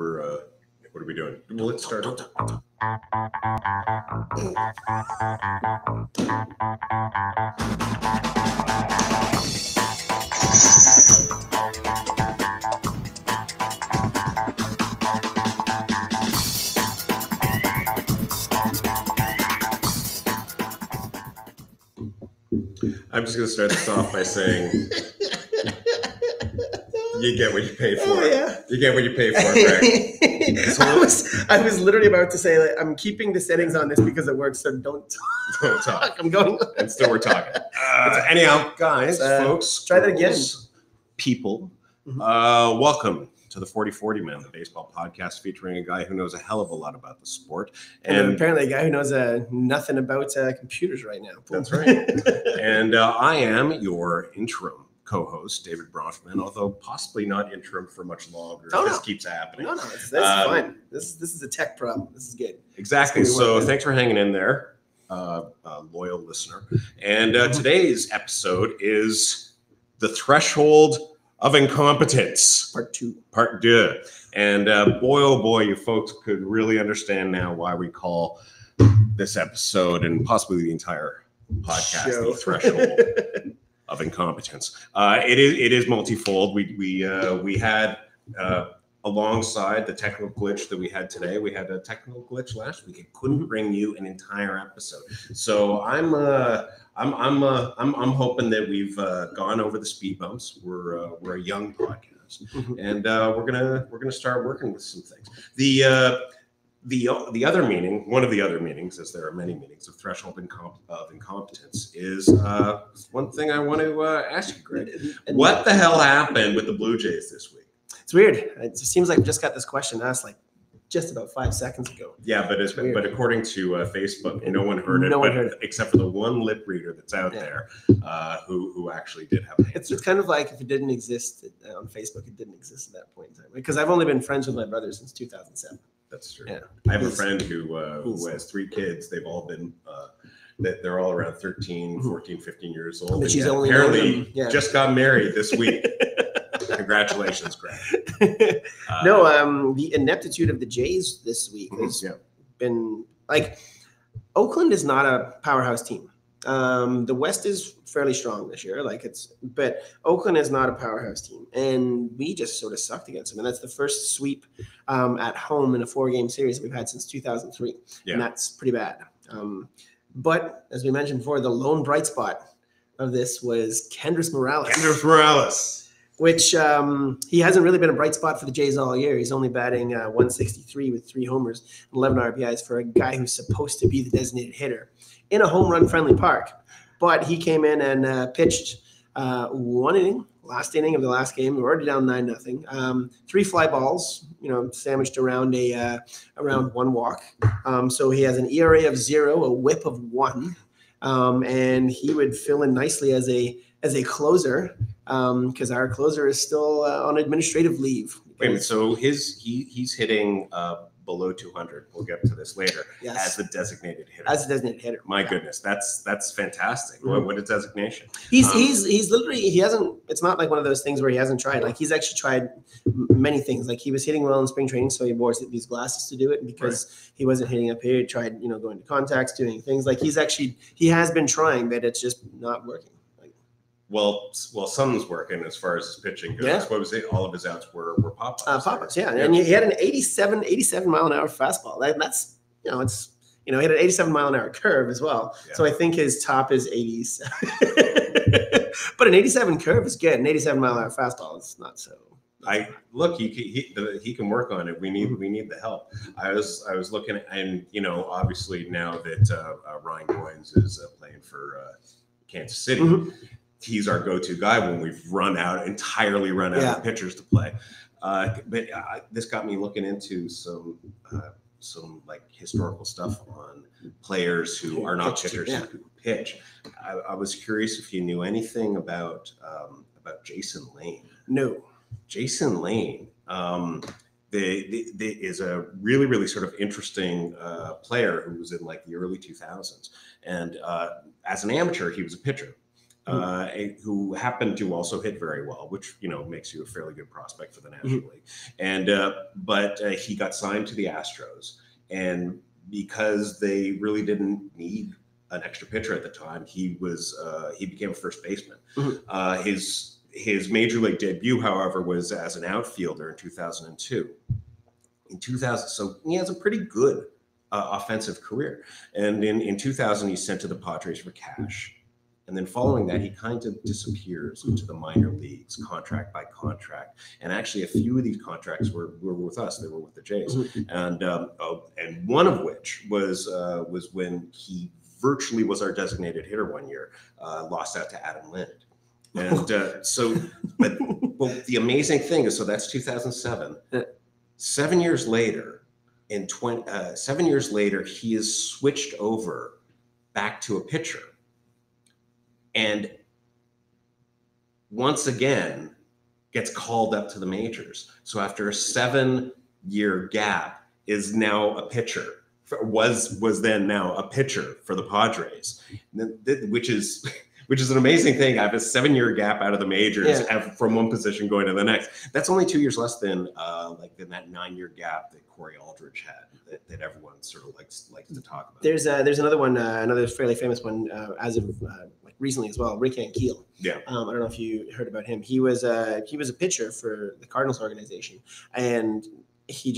What are we doing? Well, let's start. I'm just going to start this off by saying, you get what you pay for. Oh, yeah. You get what you pay for, Greg. I was literally about to say that I'm keeping the settings on this because it works, so don't talk. I'm going. And still we're talking. Anyhow, guys, folks, try that again. People, welcome to the 40-40 Man, the baseball podcast featuring a guy who knows a hell of a lot about the sport. And apparently a guy who knows nothing about computers right now. That's right. And I am your interim co-host, David Bronfman, although possibly not interim for much longer. This keeps happening. No, that's fine. This is a tech problem. This is good. Exactly. So thanks for hanging in there, loyal listener. And today's episode is The Threshold of Incompetence. Part 2. And boy, oh boy, you folks could really understand now why we call this episode and possibly the entire podcast The Threshold of Incompetence. It is multifold. We had alongside the technical glitch that we had today, we had a technical glitch last week. It couldn't bring you an entire episode. So I'm hoping that we've gone over the speed bumps. We're a young podcast, and we're gonna start working with some things. The other meaning, one of the other meanings, as there are many meanings of threshold of incompetence, is one thing I want to ask you, Greg. What the hell happened with the Blue Jays this week? It's weird. It seems like we just got this question asked like just about 5 seconds ago. Yeah, but according to Facebook, no one heard it. Except for the one lip reader that's out there who actually did have it. It's kind of like if it didn't exist on Facebook, it didn't exist at that point in time. Because I've only been friends with my brother since 2007. That's true. Yeah. I have a friend who has 3 kids. They've all been they're all around 13, 14, 15 years old. But she's apparently just got married this week. Congratulations, Greg. The ineptitude of the Jays this week has been like, Oakland is not a powerhouse team. The West is fairly strong this year, but Oakland is not a powerhouse team, and we just sort of sucked against them. And that's the first sweep at home in a 4-game series we've had since 2003, and that's pretty bad. But as we mentioned before, the lone bright spot of this was Kendrys Morales. Which he hasn't really been a bright spot for the Jays all year. He's only batting 163 with 3 homers and 11 RBIs for a guy who's supposed to be the designated hitter in a home run friendly park. But he came in and pitched 1 inning, last inning of the last game. We're already down 9-0. 3 fly balls, sandwiched around around 1 walk. So he has an ERA of 0, a WHIP of 1, and he would fill in nicely as a closer. Because our closer is still on administrative leave. Wait a minute, so he's hitting below 200. We'll get to this later. Yes. As the designated hitter. My goodness, that's fantastic. Mm-hmm. What a designation. He's literally, he hasn't. It's not like one of those things where he hasn't tried. Like, he's actually tried many things. Like, he was hitting well in spring training, so he wore these glasses to do it. And because he wasn't hitting up here, he tried going to contacts, doing things. Like, he has been trying, but it's just not working. Well, something's working as far as his pitching goes. Yeah. What was it? All of his outs were pop-ups. Pop-ups, yeah. And he had an 87 mile an hour fastball. That's he had an 87 mile an hour curve as well. Yeah. So I think his top is 87. But an 87 curve is good. An 87 mile an hour fastball is not so. He can work on it. We need the help. I was looking at, and obviously now that Ryan Goins is playing for Kansas City. Mm-hmm. He's our go-to guy when we've entirely run out of pitchers to play. But this got me looking into some like historical stuff on players who are not pitchers who pitch. I was curious if you knew anything about Jason Lane. No, Jason Lane is a really, really sort of interesting player who was in like the early 2000s, and as an amateur, he was a pitcher. who happened to also hit very well, which makes you a fairly good prospect for the National League. And but he got signed to the Astros, and because they really didn't need an extra pitcher at the time, he became a first baseman. His major league debut, however, was as an outfielder in 2002. So he has a pretty good offensive career. And in 2000, he's sent to the Padres for cash. And then following that, he kind of disappears into the minor leagues, contract by contract. And actually, a few of these contracts were with us. They were with the Jays. And one of which was when he virtually was our designated hitter one year, lost out to Adam Lind. And but the amazing thing is, so that's 2007. 7 years later, 7 years later, he is switched over back to a pitcher. And once again, gets called up to the majors. So after a 7-year gap, is now a pitcher. Was then now a pitcher for the Padres, which is an amazing thing. I have a 7-year gap out of the majors from one position going to the next. That's only 2 years less than that 9-year gap that Corey Aldridge had that everyone sort of likes to talk about. There's another one, another fairly famous one as of recently as well, Rick Ankiel. Yeah. I don't know if you heard about him. He was a pitcher for the Cardinals organization, and he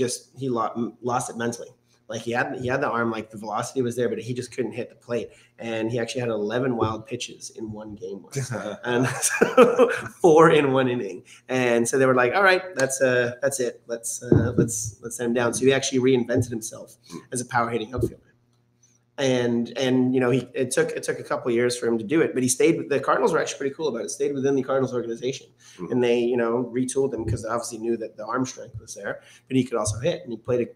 lost it mentally. Like he had the arm, like the velocity was there, but he just couldn't hit the plate. And he actually had 11 wild pitches in one game once, and so 4 in one inning. And so they were like, "All right, that's it. Let's send him down." So he actually reinvented himself as a power hitting outfielder. And it took a couple of years for him to do it, but he stayed. The Cardinals were actually pretty cool about it. Stayed within the Cardinals organization, and they retooled him because they obviously knew that the arm strength was there, but he could also hit, and he played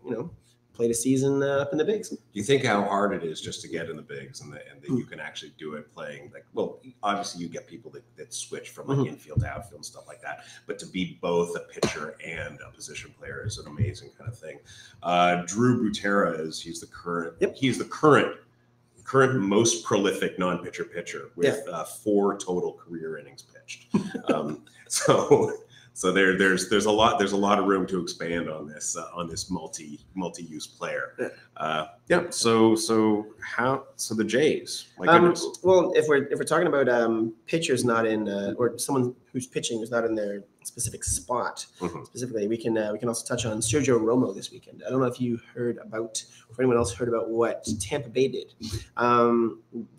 a season up in the bigs. Do you think how hard it is just to get in the bigs and that you can actually do it playing obviously you get people that switch from infield to outfield and stuff like that, but to be both a pitcher and a position player is an amazing kind of thing. Drew Butera he's the current most prolific non-pitcher pitcher with 4 total career innings pitched. So there's a lot of room to expand on this multi-use player. So the Jays. My goodness. Well, if we're talking about pitchers not in or someone who's pitching who's not in their specific spot specifically, we can also touch on Sergio Romo this weekend. I don't know if you heard about, or anyone else heard about what Tampa Bay did.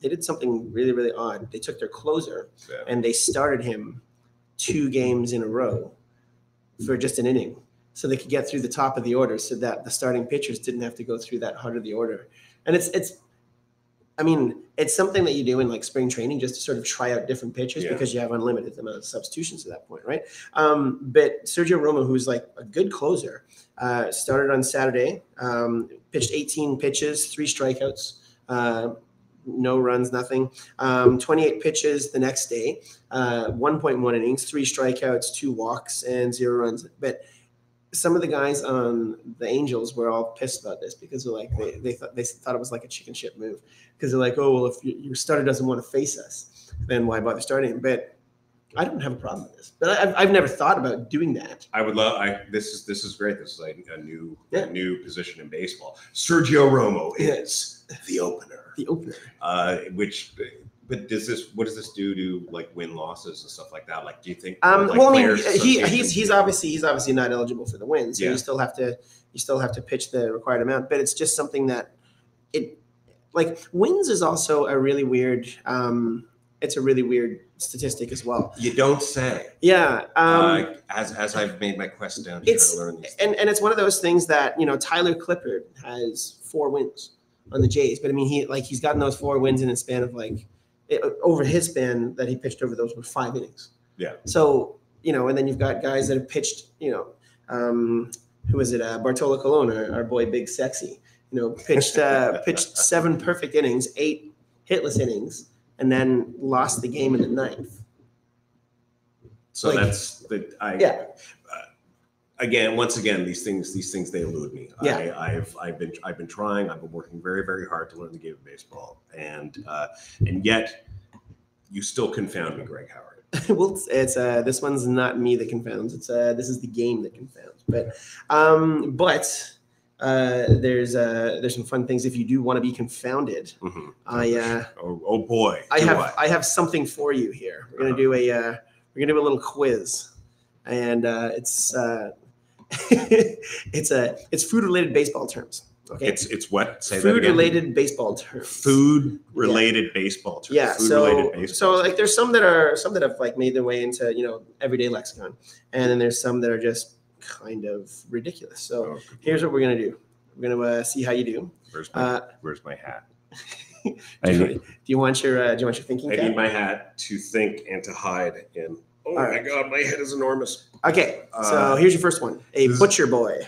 They did something really, really odd. They took their closer and they started him 2 games in a row for just an inning, so they could get through the top of the order, so that the starting pitchers didn't have to go through that heart of the order. And it's something that you do in like spring training just to sort of try out different pitchers because you have unlimited amount of substitutions at that point, right? But Sergio Romo, who's like a good closer, started on Saturday, pitched 18 pitches, 3 strikeouts. No runs, nothing. 28 pitches the next day, 1.1 innings, 3 strikeouts, 2 walks, and 0 runs. But some of the guys on the Angels were all pissed about this because they're like they thought it was like a chicken shit move, because they're like, oh well, if your starter doesn't want to face us, then why bother starting him? But I don't have a problem with this. But I've never thought about doing that. I would love. This is great. This is like a new position in baseball. Sergio Romo is the opener. The opener. What does this do to like win losses and stuff like that? Like, do you think? He's obviously not eligible for the win, so you still have to pitch the required amount. But it's just something that wins is also a really weird. It's a really weird statistic as well. You don't say. Yeah. As I've made my quest down to try to learn these things. And it's one of those things that Tyler Clippard has 4 wins on the Jays, but I mean he's gotten those 4 wins in a span of over his span that he pitched over those were 5 innings. Yeah. So and then you've got guys that have pitched who is it? Bartolo Colon, our boy Big Sexy. Pitched 7 perfect innings, 8 hitless innings, and then lost the game in the 9th. So once again, these things they elude me. Yeah. I've been trying. I've been working very, very hard to learn the game of baseball, and yet You still confound me, Greg Howard. Well, it's this one's not me that confounds. It's this is the game that confounds. But there's some fun things if you do want to be confounded. Oh boy, I have something for you here. We're gonna do a little quiz, and it's it's food related baseball terms. Okay. It's what? Say food that again. Related baseball terms. Food related baseball terms. Yeah. Food so like there's some that have like made their way into everyday lexicon, and then there's some that are just kind of ridiculous. So here's what we're gonna do. We're gonna see how you do. Where's my hat? Do you want your thinking cap? I need my hat to think and to hide in. Oh my God, my head is enormous. Okay, so here's your first one. A butcher boy.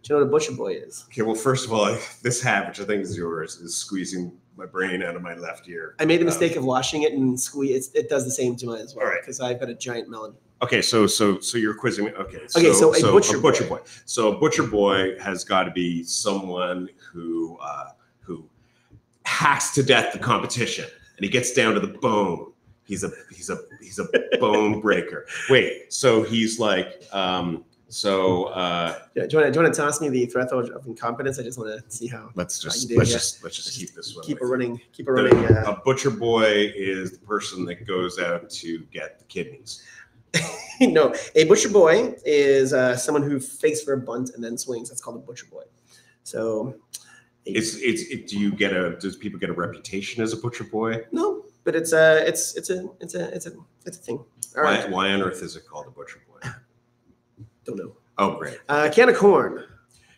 Do you know what a butcher boy is? Okay, well, first of all, this hat, which I think is yours, is squeezing my brain out of my left ear. I made the mistake of washing it and squeeze. It does the same to mine as well. All right. Because I've got a giant melon. Okay, so you're quizzing me. Okay, so a butcher boy. So a butcher boy has got to be someone who hacks to death the competition, and he gets down to the bone. He's a bone breaker. Wait, so he's like do you want to toss me the threshold of incompetence? I just want to see how. Let's just keep this one. Keep it running. A butcher boy is the person that goes out to get the kidneys. No, a butcher boy is someone who fakes for a bunt and then swings. That's called a butcher boy. So, does people get a reputation as a butcher boy? No, but it's a thing. All right. Why on earth is it called a butcher boy? Don't know. Oh, great. Can of corn.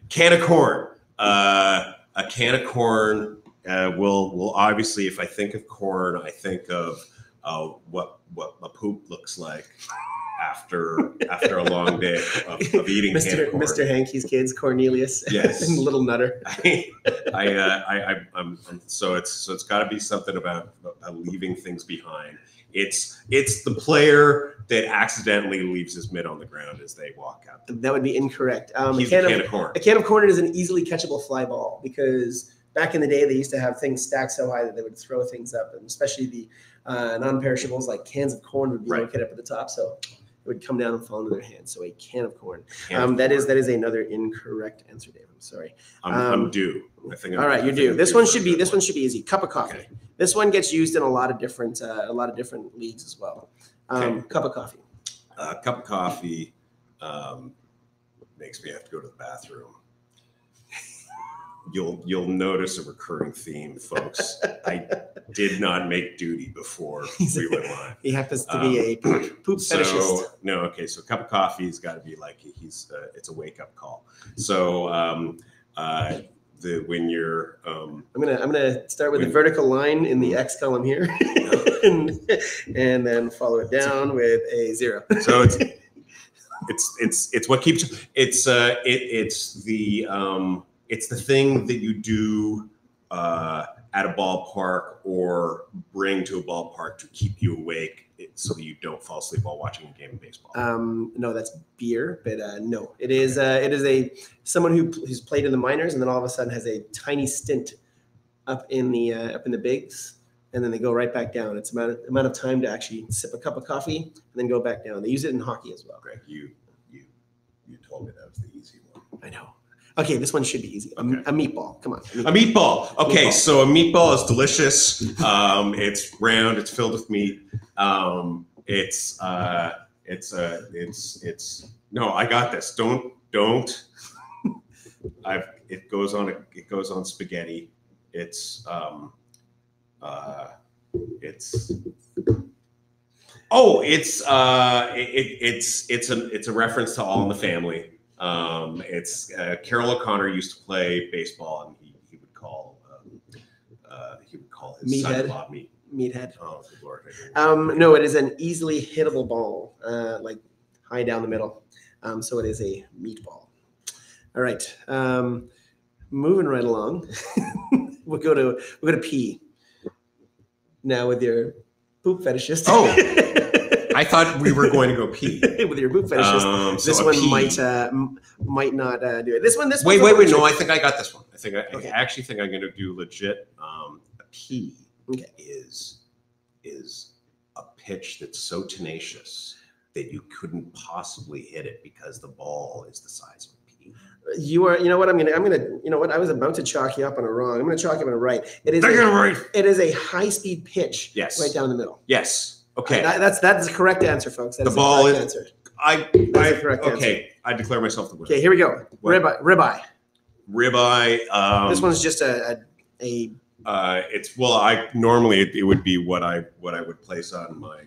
Can of corn. A can of corn will obviously, if I think of corn, I think of what a poop looks like after a long day of eating can of corn. Mr. Hankey's kids, Cornelius. Yes. And Little Nutter. So it's got to be something about leaving things behind. It's the player that accidentally leaves his mitt on the ground as they walk out. That would be incorrect. He's a can of corn. A can of corn is an easily catchable fly ball because back in the day they used to have things stacked so high that they would throw things up, and especially the non-perishables like cans of corn would be located up at the top, so it would come down and fall into their hands. So a can of corn. That is another incorrect answer, Dave. I'm sorry. I'm due. I think. All right, you're due. This one should be easy. Cup of coffee. Okay. This one gets used in a lot of different leagues as well. Cup of coffee. Cup of coffee makes me have to go to the bathroom. You'll notice a recurring theme, folks. I did not make duty before we went live. He happens to be a poop fetishist. So a cup of coffee has got to be like it's a wake up call. So when you're I'm gonna start with the vertical line in the X column here, and then follow it down with a 0. So it's what keeps it's the thing that you do at a ballpark or bring to a ballpark to keep you awake so that you don't fall asleep while watching a game of baseball. No, that's beer, but no, it is someone who's played in the minors and then all of a sudden has a tiny stint up in the bigs, and then they go right back down. It's amount of time to actually sip a cup of coffee and then go back down. They use it in hockey as well. Greg, you told me that was the easy one. I know. Okay, this one should be easy. A meatball. Come on. A meatball. Okay, so a meatball is delicious. It's round. It's filled with meat. No, I got this. Don't. It goes on spaghetti. It's a reference to All in the Family. Carroll O'Connor used to play baseball, and he would call his son-in-law Meathead. Oh, good Lord. No, it is an easily hittable ball, like high down the middle. So it is a meatball. All right. Moving right along. we'll go to P. Now with your poop fetishist. Oh, I thought we were going to go pee. With your poop fetishist. This one might not do it. This one. Wait. No, I think I got this one. I actually think I'm going to do legit. A pee is pitch that's so tenacious that you couldn't possibly hit it because the ball is the size of a pea? You know what? You know what? I was about to chalk you up on a wrong. I'm going to chalk you up on a right. It is a high-speed pitch. Yes. Right down the middle. Yes. Okay. That's the correct answer, folks. That the is ball the correct is. answer. That's the correct okay. Answer. I declare myself the winner. Okay, here we go. Ribeye. Ribeye. This one's just a. It's normally it would be what I would place on my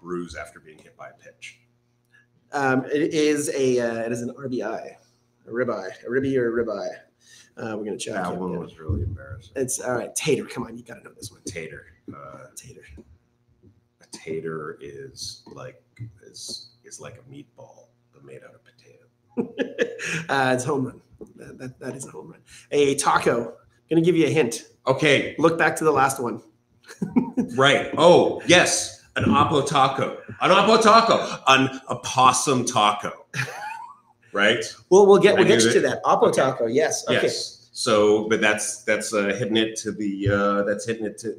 bruise after being hit by a pitch. It is an RBI, a ribeye, a ribby or a ribeye. We're gonna check. That one was really embarrassing. It's all right. Tater, come on, you gotta know this one. Tater. Tater. A tater is like a meatball, but made out of potato. It's home run. That is a home run. A taco. Gonna give you a hint. Okay. Look back to the last one. Right. Oh, yes. An oppo taco. An oppo taco. An opossum taco. Right? Well, we'll get you to that. Oppo taco. Yes. Okay. Yes. So, but that's hitting it to the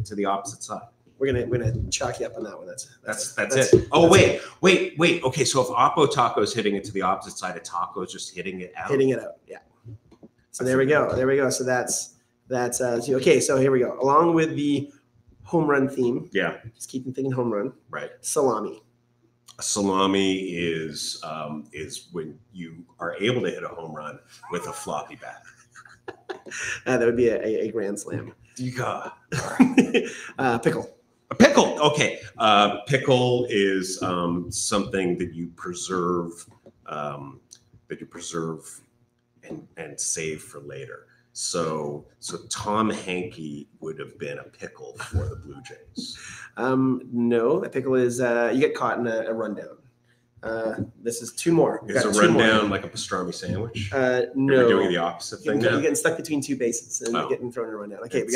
to the opposite side. We're gonna chalk you up on that one. That's it. Oh, wait. Okay, so if oppo taco is hitting it to the opposite side, a taco is just hitting it out. Hitting it out. Yeah. So there we go. So that's okay. So here we go. Along with the home run theme. Yeah. Just keep thinking home run. Right. Salami. A salami is when you are able to hit a home run with a floppy bat. That would be a grand slam. Yeah. Pickle. A pickle. Okay. Pickle is something that you preserve and save for later. So Tom Hankey would have been a pickle for the Blue Jays. No, a pickle is you get caught in a rundown. This is two more. Is a rundown like a pastrami sandwich? No. You're doing the opposite thing now? You're getting stuck between two bases and you're getting thrown in a rundown. Okay, we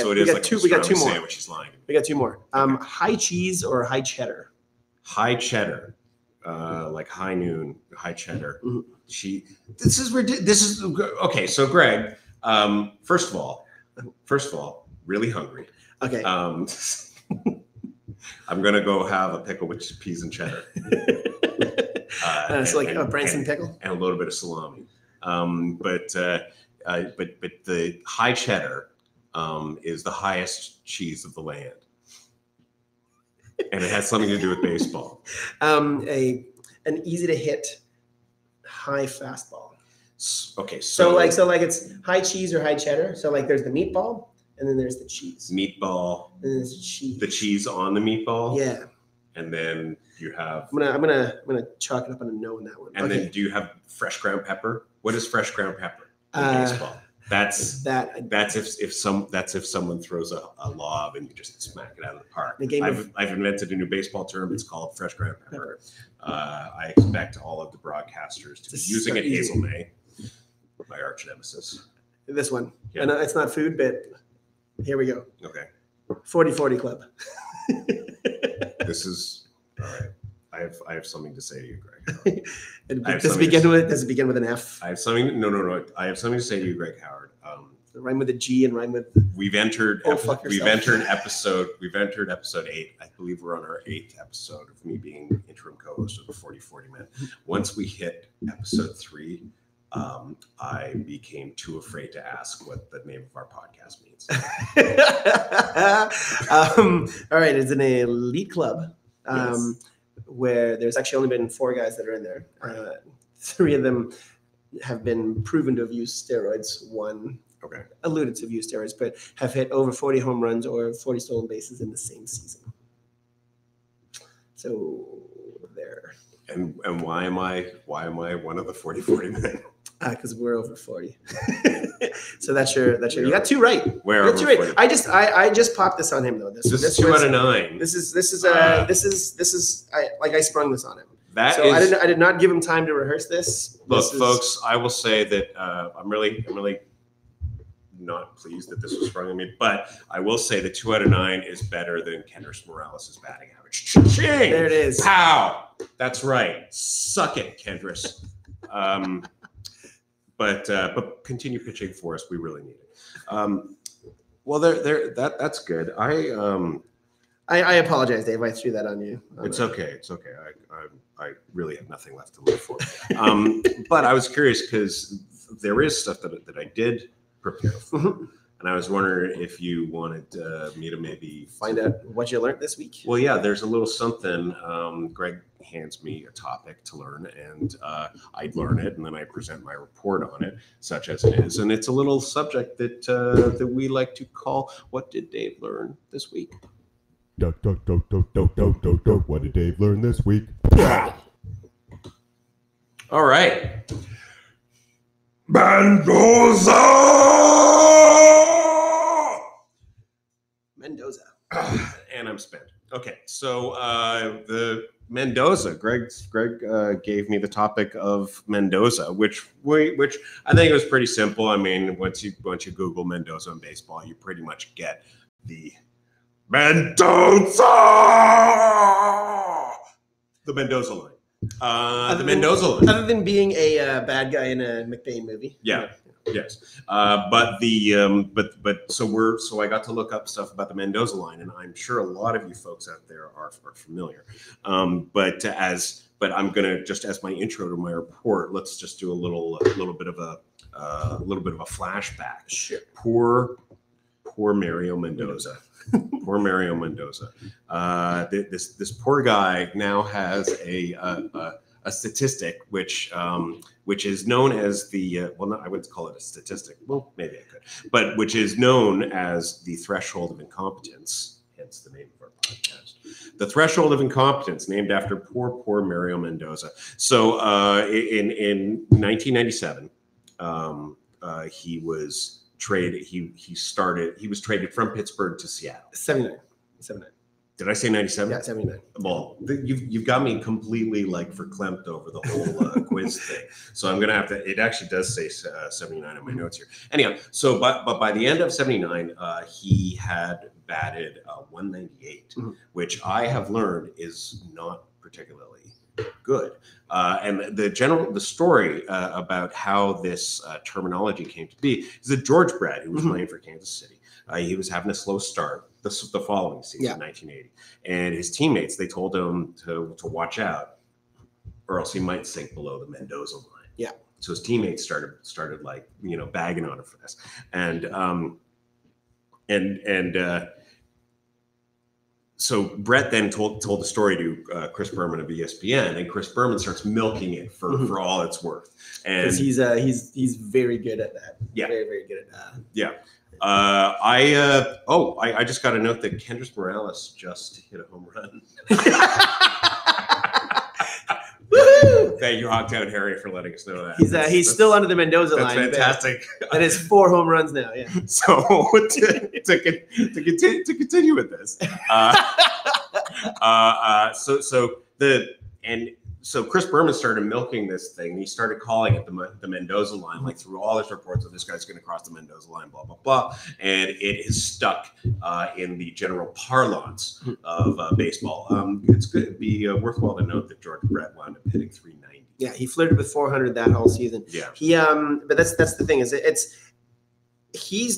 got two more. Sandwich, he's lying. We got two more. High cheese or high cheddar? High cheddar. Like high noon, high cheddar. Mm-hmm. This is okay. So Greg, first of all, really hungry. Okay. I'm gonna go have a pickle with peas and cheddar. So like a Branson pickle and a little bit of salami. But the high cheddar is the highest cheese of the land. And it has something to do with baseball. An easy to hit high fastball. Okay, so like it's high cheese or high cheddar. So like there's the meatball and then there's the cheese. Meatball. And then there's the cheese. The cheese on the meatball. Yeah. And then you have. I'm gonna chalk it up on a no in that one. And then do you have fresh ground pepper? What is fresh ground pepper in baseball? That's if someone throws a lob and you just smack it out of the park. I've invented a new baseball term. It's called fresh ground pepper. I expect all of the broadcasters to be using it. Hazel May, my arch nemesis. This one. Yeah. I know it's not food, but here we go. Okay. 40-40 club. This is all right. I have something to say to you, Greg. Does it begin with an F? I have something. No. I have something to say to you, Greg Howard. Rhyme with a G and rhyme with. We've entered. We've entered episode 8. I believe we're on our 8th episode of me being interim co-host of the 40-40 Men. Once we hit episode 3, I became too afraid to ask what the name of our podcast means. All right, it's an elite club. Yes. Where there's actually only been 4 guys that are in there. 3 of them have been proven to have used steroids. One alluded to have used steroids, but have hit over 40 home runs or 40 stolen bases in the same season. So there. And why am I one of the 40-40 men? Because we're over 40. So that's your. You got 2 right. Where over 40? I just popped this on him though. This is 2 out of 9. This is I sprung this on him. I did not give him time to rehearse this. Look, folks, I will say that I'm really not pleased that this was sprung on me, but I will say that 2 out of 9 is better than Kendrys Morales' batting average. Cha-ching! There it is. Pow! That's right. Suck it, Kendrys. But continue pitching for us. We really need it. Well, that's good. I I apologize, Dave. I threw that on you. It's okay. It's okay. I really have nothing left to live for. But I was curious because there is stuff that I did prepare for. And I was wondering if you wanted me to maybe find out what you learned this week. Well, yeah, there's a little something. Greg hands me a topic to learn, and I learn it, and then I present my report on it, such as it is. And it's a little subject that we like to call "What did Dave learn this week?" Duck, duck, duck, duck, duck, duck, duck, duck. What did Dave learn this week? All right. Mendoza! And I'm spent. Okay, so the Mendoza. Greg gave me the topic of Mendoza, which I think was pretty simple. I mean, once you Google Mendoza in baseball, you pretty much get the Mendoza, the Mendoza line. Other than being a bad guy in a McBain movie. Yeah. Yes. So I got to look up stuff about the Mendoza line, and I'm sure a lot of you folks out there are familiar. But I'm gonna just as my intro to my report, let's just do a little bit of a flashback. Sure. Poor Mario Mendoza. Poor Mario Mendoza. This poor guy now has a statistic which is known as the I wouldn't call it a statistic. Well, maybe I could, but which is known as the threshold of incompetence. Hence the name of our podcast, the threshold of incompetence, named after poor Mario Mendoza. So in 1997, he was traded. He was traded from Pittsburgh to Seattle. 79. Did I say 97? Yeah, 79. Well, you've got me completely verklempt over the whole quiz thing. So I'm gonna have to. It actually does say 79 in my notes here. Anyhow, so but by the end of 79, he had batted 198, which I have learned is not particularly good. And the story about how this terminology came to be is that George Brett, who was playing for Kansas City, he was having a slow start the following season, 1980, and his teammates, they told him to watch out, or else he might sink below the Mendoza line. Yeah. So his teammates started bagging on him for this, so Brett then told the story to Chris Berman of ESPN, and Chris Berman starts milking it for all it's worth. And he's very good at that. Yeah. Very, very good at that. Yeah. I just got a note that Kendrys Morales just hit a home run. Woohoo! Thank you, Hogtown Harry, for letting us know that. He's still under the Mendoza line. That's fantastic. That is 4 home runs now. Yeah. So to continue with this, So Chris Berman started milking this thing. He started calling it the Mendoza line, through all his reports of this guy's going to cross the Mendoza line, blah, blah, blah. And it is stuck in the general parlance of baseball. It's going to be worthwhile to note that George Brett wound up hitting 390. Yeah, he flirted with 400 that whole season. Yeah. But that's the thing is he's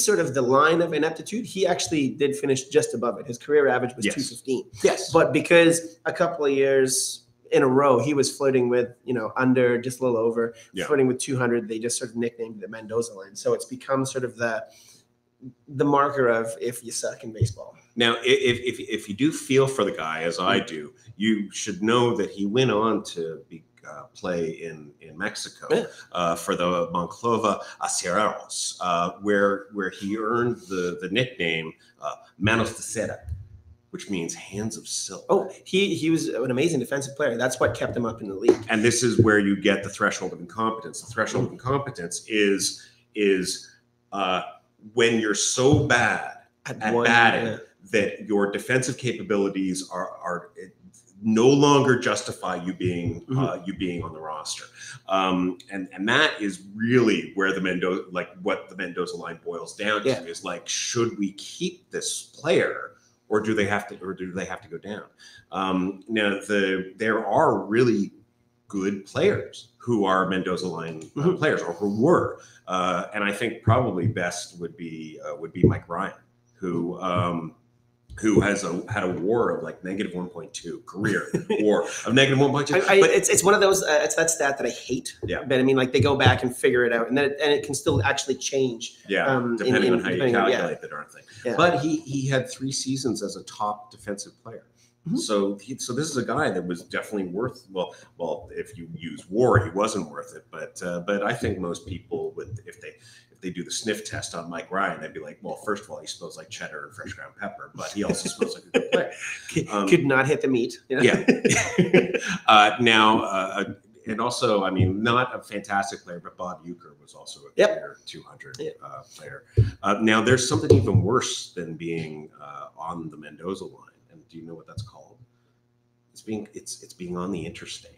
sort of the line of ineptitude. He actually did finish just above it. His career average was 215. Yes. But because a couple of years in a row, he was flirting with, under, just a little over, flirting with 200. They just sort of nicknamed it the Mendoza line. So it's become sort of the marker of if you suck in baseball. Now, if you do feel for the guy, as I do, you should know that he went on to play in Mexico for the Monclova Acereros, where he earned the nickname Manos de Cera, which means hands of silk. Oh, he was an amazing defensive player. That's what kept him up in the league. And this is where you get the threshold of incompetence. The threshold of incompetence is when you're so bad at batting that your defensive capabilities are no longer justify you being on the roster. And that is really where the Mendoza line boils down to is should we keep this player? Or do they have to go down? Now, there are really good players who are Mendoza line players, or who were, and I think probably best would be Mike Ryan, who who has had a WAR of like -1.2, career WAR of -1.2. But it's one of those. It's that stat that I hate. Yeah. But I mean, like they go back and figure it out, and then it can still actually change. Yeah. Depending on how you calculate the darn thing. Yeah. But he had 3 seasons as a top defensive player. Mm-hmm. So this is a guy that was definitely worth. Well, if you use WAR, he wasn't worth it. But I think most people would, if they do the sniff test on Mike Ryan, they'd be like, well, first of all, he smells like cheddar and fresh ground pepper, but he also smells like a good player. Could not hit the meat. Yeah. And also, I mean, not a fantastic player, but Bob Uecker was also a career 200 player. Now, there's something even worse than being on the Mendoza line. And do you know what that's called? It's being on the interstate.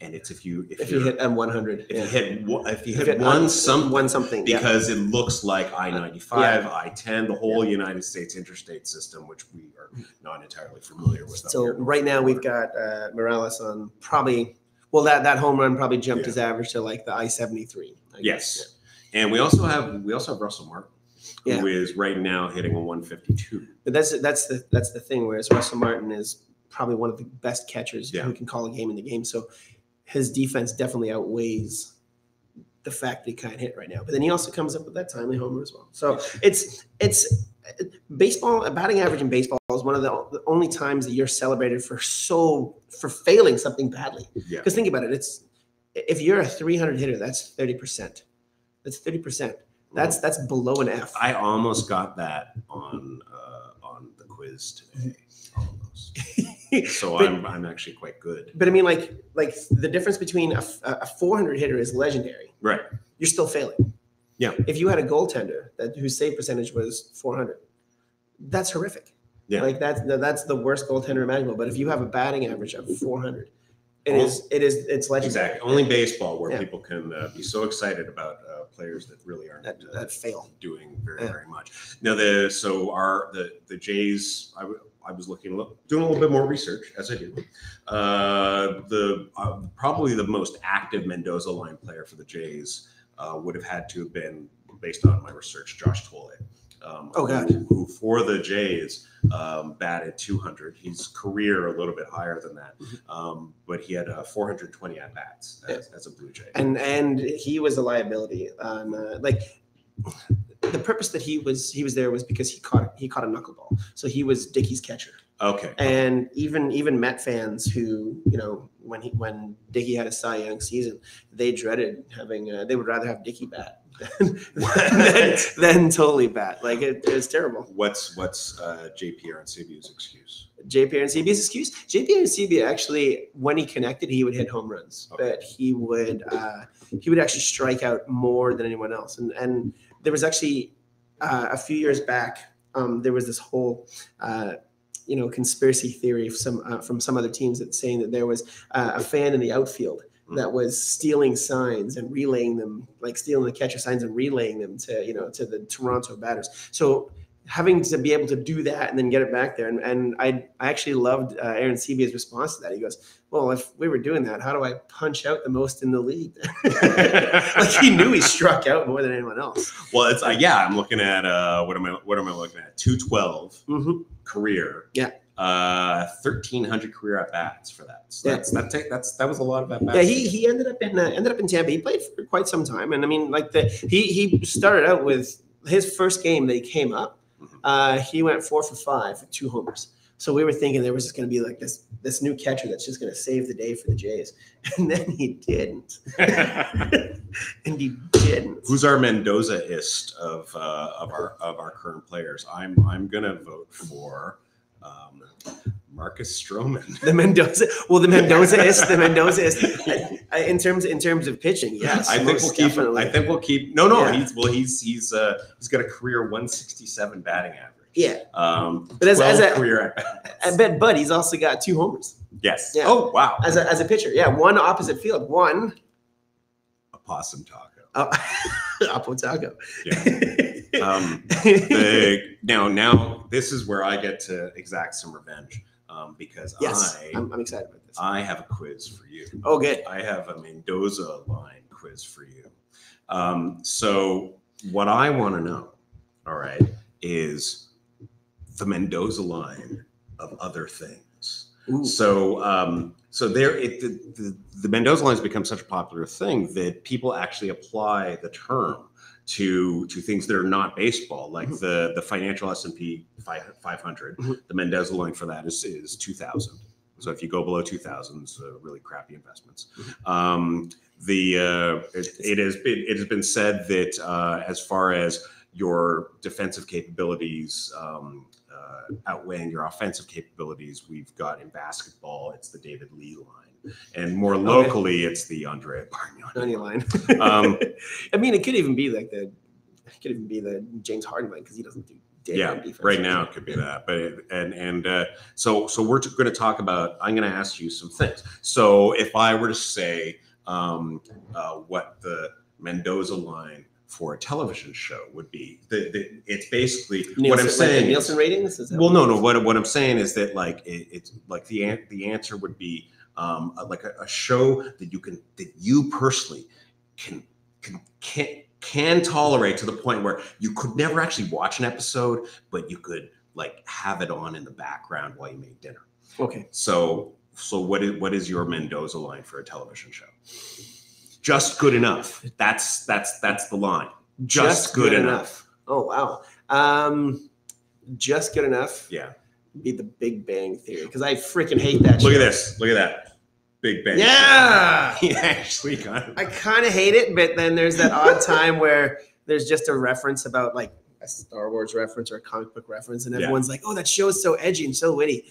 And it's if you hit M100, if you hit one something, because it looks like I-95, I-10, the whole United States interstate system, which we are not entirely familiar with. So right now we've got Morales on probably. Well, that home run probably jumped his average to like the I-73. Yes, and we also have Russell Martin, who is right now hitting a 152. But that's the thing. Whereas Russell Martin is probably one of the best catchers who can call a game in the game. So his defense definitely outweighs the fact that he can't hit right now. But then he also comes up with that timely homer as well. So it's baseball. A batting average in baseball is one of the only times that you're celebrated for failing something badly. Yeah. Because think about it. If you're a 300 hitter, that's 30%. That's 30%. That's below an F. I almost got that on the quiz today. Almost. So I'm actually quite good. But I mean, like the difference between a 400 hitter is legendary. Right. You're still failing. Yeah. If you had a goaltender whose save percentage was 400, that's horrific. Yeah. Like that's the worst goaltender imaginable. But if you have a batting average of 400, it's legendary. Exactly. Only baseball where people can be so excited about players that really aren't that fail doing very much. Now the Jays. I was doing a little bit more research as I do. Probably the most active Mendoza line player for the Jays would have had to have been, based on my research, Josh Tolle. Who for the Jays batted 200. His career a little bit higher than that, but he had 420 at bats as a Blue Jay. And he was a liability. The purpose that he was there was because he caught a knuckleball. So he was Dickey's catcher. Okay. And even Met fans who, when Dickey had a Cy Young season, they dreaded having they would rather have Dickey bat than Tolle bat. Like it was terrible. What's JP Arancibia's excuse? JP Arancibia's excuse? JP Arancibia actually, when he connected, he would hit home runs, but he would actually strike out more than anyone else. And there was actually a few years back, there was this whole conspiracy theory from some other teams that saying that there was a fan in the outfield that was stealing signs and relaying them, like stealing the catcher signs and relaying them to the Toronto batters. So having to be able to do that and then get it back there. And I actually loved Arancibia's response to that. He goes, well, if we were doing that, how do I punch out the most in the league? Like he knew he struck out more than anyone else. Well, it's I'm looking at what am I looking at? 212 career. Yeah. 1,300 career at bats for that. So that was a lot of at bats. Yeah, he ended up in Tampa. He played for quite some time, and I mean, like he started out with his first game that he came up. He went 4 for 5 with 2 homers. So we were thinking there was just going to be like this new catcher that's just going to save the day for the Jays, and then he didn't. And he didn't. Who's our Mendoza-ist of our current players? I'm going to vote for Marcus Stroman. The Mendoza is in terms of pitching. Yes, I think we'll keep. No. Yeah. He's got a career 167 batting average. Yeah. But as a career at bats. I bet, but he's also got 2 homers. Yes. Yeah. Oh wow. As a pitcher, one opposite field, one a possum taco. Apo taco. Yeah. Now this is where I get to exact some revenge. Because I'm excited about this. I have a quiz for you. Oh, good. I have a Mendoza line quiz for you. So what I want to know, all right, is the Mendoza line of other things. Ooh. So the Mendoza line has become such a popular thing that people actually apply the term to things that are not baseball, like the financial S&P 500. The Mendoza line for that is 2,000. So if you go below 2,000, it's really crappy investments. It has been said that as far as your defensive capabilities outweighing your offensive capabilities, we've got in basketball, it's the David Lee line, and more locally, it's the Andre Bargnani line. I mean, it could even be like the James Harden line because he doesn't do. Defense. Right now it could be that, but so we're going to talk about. I'm going to ask you some things. So if I were to say what the Mendoza line for a television show would be, it's basically Nielsen, what I'm saying. Like Nielsen ratings? What I'm saying is that like it's like the answer would be like a show that you personally can tolerate to the point where you could never actually watch an episode, but you could like have it on in the background while you make dinner. Okay. So what is your Mendoza line for a television show? Just good enough. That's the line. Just good enough. Oh wow. Just good enough. Yeah. Be the Big Bang Theory because I freaking hate that. Look at this. Look at that. Big Bang. Yeah. He actually got it. I kind of hate it, but then there's that odd time where there's just a reference about like a Star Wars reference or a comic book reference, and everyone's like, "Oh, that show is so edgy and so witty."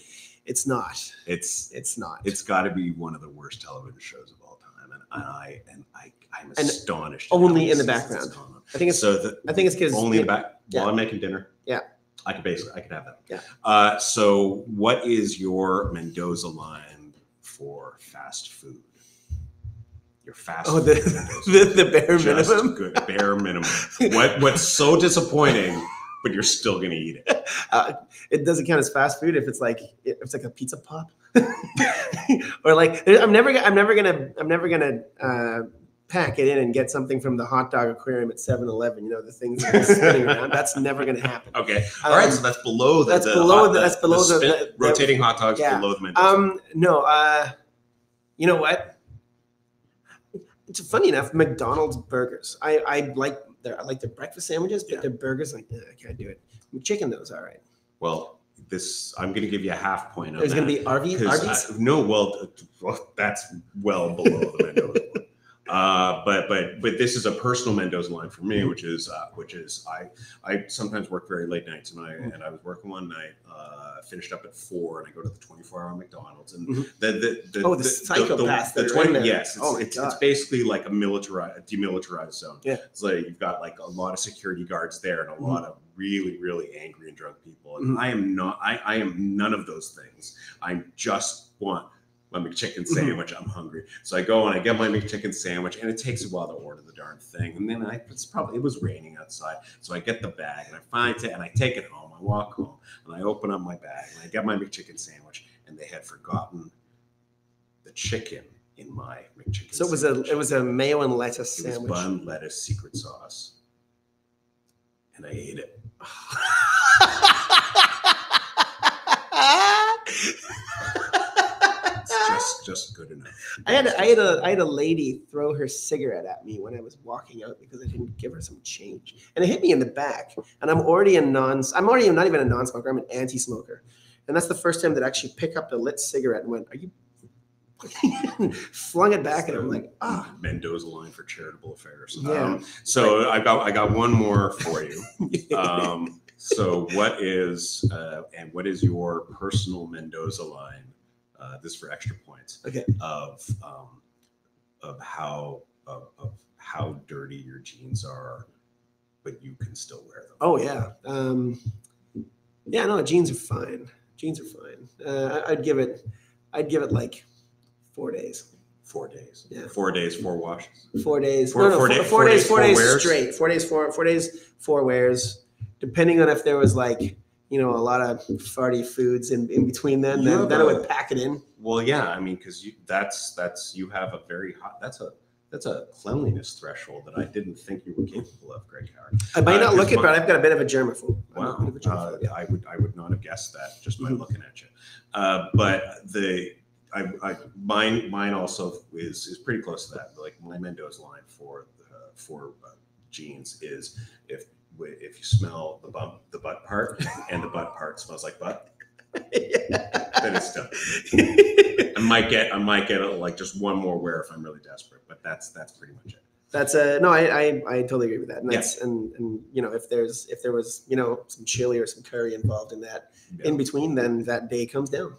It's not. It's not. It's got to be one of the worst television shows of all time, and I'm astonished. Only in the background. I think it's because only in the back while I'm making dinner. Yeah. I could have that. Yeah. So what is your Mendoza line for fast food? Your fast food. The bare minimum. Good bare minimum. What's so disappointing, but you're still gonna eat it. It doesn't count as fast food if it's like a pizza pop, or like I'm never gonna pack it in and get something from the hot dog aquarium at 7-Eleven. You know, the things that are spinning around. That's never going to happen. Okay. All right. So that's below the rotating hot dogs below the Mendoza. No. You know what? It's funny enough. McDonald's burgers. I like their breakfast sandwiches, but their burgers, like, I can't do it. Chicken, those all right. Well, I'm going to give you a half point on There's going to be Arby's. That's well below the Mendoza line. But this is a personal Mendoza line for me, which is I sometimes work very late nights, and I was working one night, finished up at 4, and I go to the 24-hour McDonald's, and the psychopaths. It's basically like a demilitarized zone. Yeah, it's like you've got like a lot of security guards there and a lot of really, really angry and drunk people, and I am none of those things. I just want my McChicken sandwich. I'm hungry. So I go and I get my McChicken sandwich, and it takes a while to order the darn thing. And then it was raining outside. So I get the bag and I take it home. I walk home and I open up my bag and I get my McChicken sandwich, and they had forgotten the chicken in my McChicken sandwich. So it was a mayo and lettuce sandwich. It was bun, lettuce, secret sauce. And I ate it. Just good enough. I had a lady throw her cigarette at me when I was walking out because I didn't give her some change, and it hit me in the back. And I'm already not even a non-smoker. I'm an anti-smoker, and that's the first time that I actually picked up the lit cigarette and went, "Are you?" Flung it back, and I'm like, Mendoza line for charitable affairs. Yeah. So I got one more for you. So what is your personal Mendoza line? This is for extra points. Okay. Of how dirty your jeans are, but you can still wear them. Oh yeah. No, jeans are fine. I'd give it like 4 days. 4 days. Yeah. 4 days, 4 washes. 4 days. Four days straight. 4 days, 4 wears. Depending on if there was like, a lot of farty foods in between then I would pack it in. Well, yeah, I mean, because you have a very hot. That's That's a cleanliness threshold that I didn't think you were capable of, Greg Howard. I might not look it, but I've got a bit of a germaphobe. Wow, I would not have guessed that just by looking at you. But mine also is pretty close to that. Like my Mendo's line for jeans is if you smell the butt part and the butt part smells like butt, then it's done. I might get like just one more wear if I'm really desperate, but that's pretty much it. That's I totally agree with that. And that's and you know, if there was, you know, some chili or some curry involved in that in between, then that day comes down.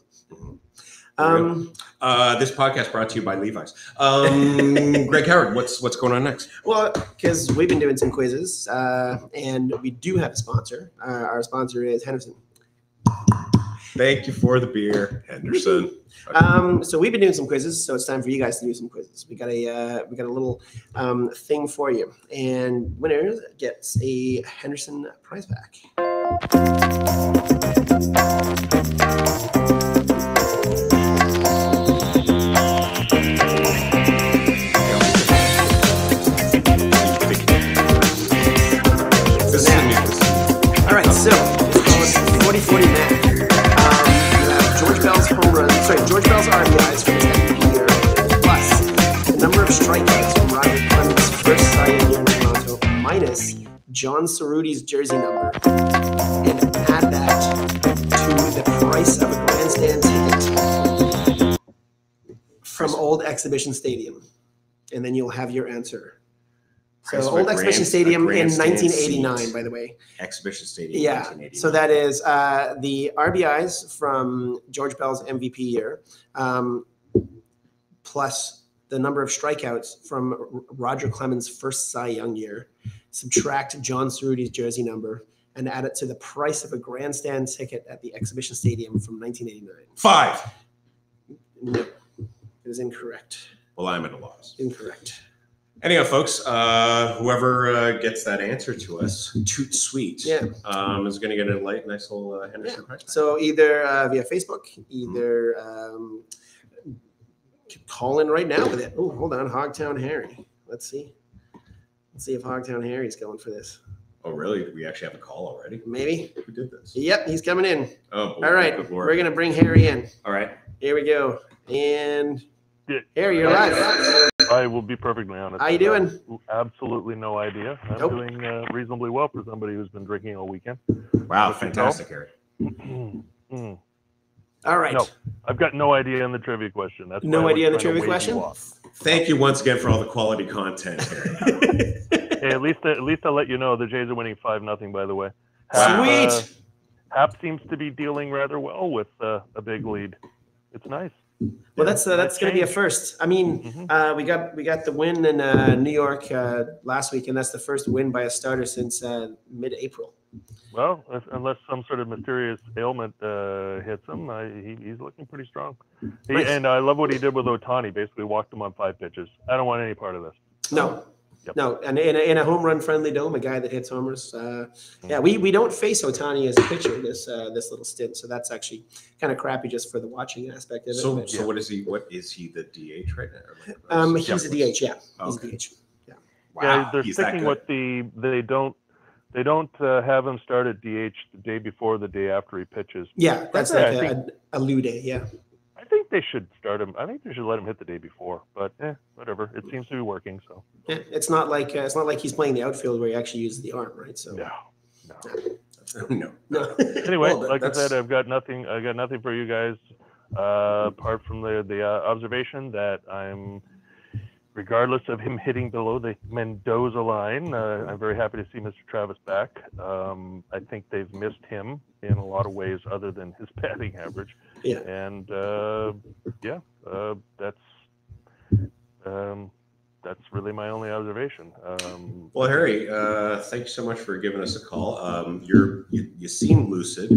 This podcast brought to you by Levi's. Greg Howard, what's going on next? Well, because we've been doing some quizzes, and we do have a sponsor. Our sponsor is Henderson. Thank you for the beer, Henderson. So we've been doing some quizzes, so it's time for you guys to do some quizzes. We got a little thing for you, and winner gets a Henderson prize pack. All right, so it's 40-40 math. George Bell's RBIs from his MVP year, plus the number of strikeouts from Roger Clemens' first Cy Young year in Toronto, minus John Cerruti's jersey number, and add that to the price of a grandstand ticket from Old Exhibition Stadium, and then you'll have your answer. So Old Exhibition Stadium in 1989, by the way. Exhibition Stadium. Yeah. 1989. So that is the RBIs from George Bell's MVP year, plus the number of strikeouts from Roger Clemens' first Cy Young year. Subtract John Cerruti's jersey number and add it to the price of a grandstand ticket at the Exhibition Stadium from 1989. 5. No, it is incorrect. Well, I'm at a loss. Incorrect. Anyhow, folks, whoever gets that answer to us, toot sweet, is going to get a nice little Henderson prize pack. So either via Facebook, either call in right now with it. Oh, hold on, Hogtown Harry. Let's see if Hogtown Harry's going for this. Oh, really? Did we actually have a call already? Maybe. Who did this? Yep, he's coming in. Oh, boy. All right, we're going to bring Harry in. All right. Here we go. And Harry, you're live. I will be perfectly honest. How you doing? Absolutely no idea. I'm doing reasonably well for somebody who's been drinking all weekend. Wow, fantastic, Harry. All right. No, I've got no idea on the trivia question. That's no idea on the trivia question? Thank you once again for all the quality content, Harry. Hey, at least I'll let you know the Jays are winning 5-0, by the way. Sweet. Hap seems to be dealing rather well with a big lead. It's nice. Well, that's going to be a first. I mean, we got the win in New York last week, and that's the first win by a starter since mid-April. Well, unless some sort of mysterious ailment hits him, he's looking pretty strong. Nice. And I love what he did with Ohtani. Basically, walked him on 5 pitches. I don't want any part of this. No. Yep. No, and in a home run friendly dome, a guy that hits homers. We don't face Ohtani as a pitcher this little stint, so that's actually kind of crappy just for the watching aspect of it. So what is he? What is he, the DH right now? He's a DH. Yeah, he's a DH. Yeah. Wow, yeah, they're sticking with they don't have him start at DH the day before, the day after he pitches. Yeah, that's like a loo day. Yeah. I think they should start him. I think they should let him hit the day before, but whatever. It seems to be working. So yeah, it's not like he's playing the outfield where he actually uses the arm, right? So no. Anyway, like I said, I've got nothing. I got nothing for you guys apart from the observation that I'm, regardless of him hitting below the Mendoza line, I'm very happy to see Mr. Travis back. I think they've missed him in a lot of ways other than his batting average. Yeah. And that's really my only observation. Well, Harry, thank you so much for giving us a call. You seem lucid.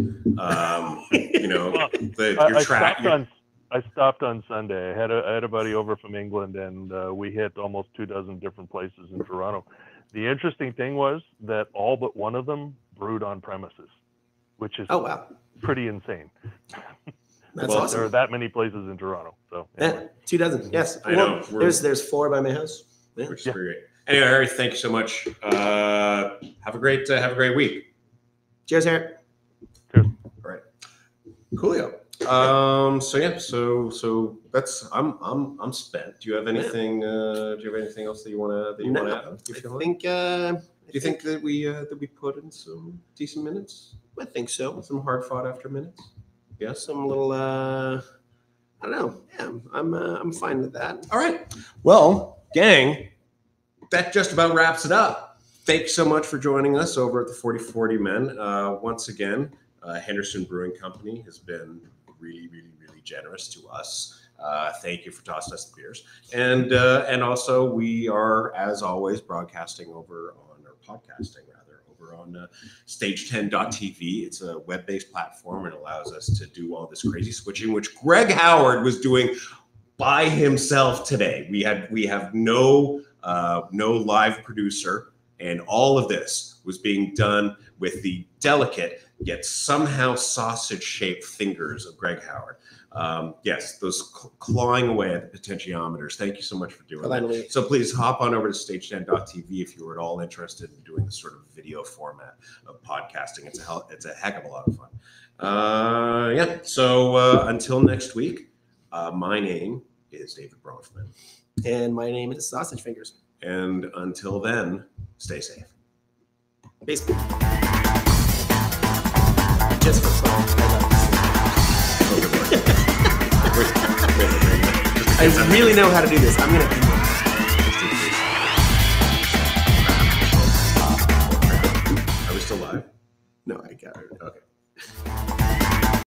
I stopped on Sunday. I had a buddy over from England, and we hit almost 24 different places in Toronto. The interesting thing was that all but one of them brewed on premises, which is pretty insane. That's awesome. There are that many places in Toronto. So anyway. 24. Yes. I know. There's 4 by my house. which is pretty great. Anyway, Harry, thank you so much. Have a great week. Cheers, Harry. Cheers. All right, coolio. So that's I'm spent. Do you have anything? Do you have anything else that you want to add? Do you think that we put in some decent minutes? I think so. Some hard fought after minutes. Yeah, some little. I don't know. Yeah, I'm fine with that. All right. Well, gang, that just about wraps it up. Thanks so much for joining us over at the 4040 Men. Once again, Henderson Brewing Company has been really generous to us. Thank you for tossing us the beers. And also we are, as always, podcasting over on stage10.tv. It's a web-based platform and allows us to do all this crazy switching, which Greg Howard was doing by himself today. We have no live producer, and all of this was being done with the delicate yet somehow sausage-shaped fingers of Greg Howard. Yes, those clawing away at the potentiometers. Thank you so much for doing that. So please hop on over to stage10.tv if you were at all interested in doing this sort of video format of podcasting. It's a heck of a lot of fun. So until next week, my name is David Bronfman. And my name is Sausage Fingers. And until then, stay safe. Peace. Just for fun. I really know how to do this. I'm going to do it. Are we still live? No, I got it. Okay.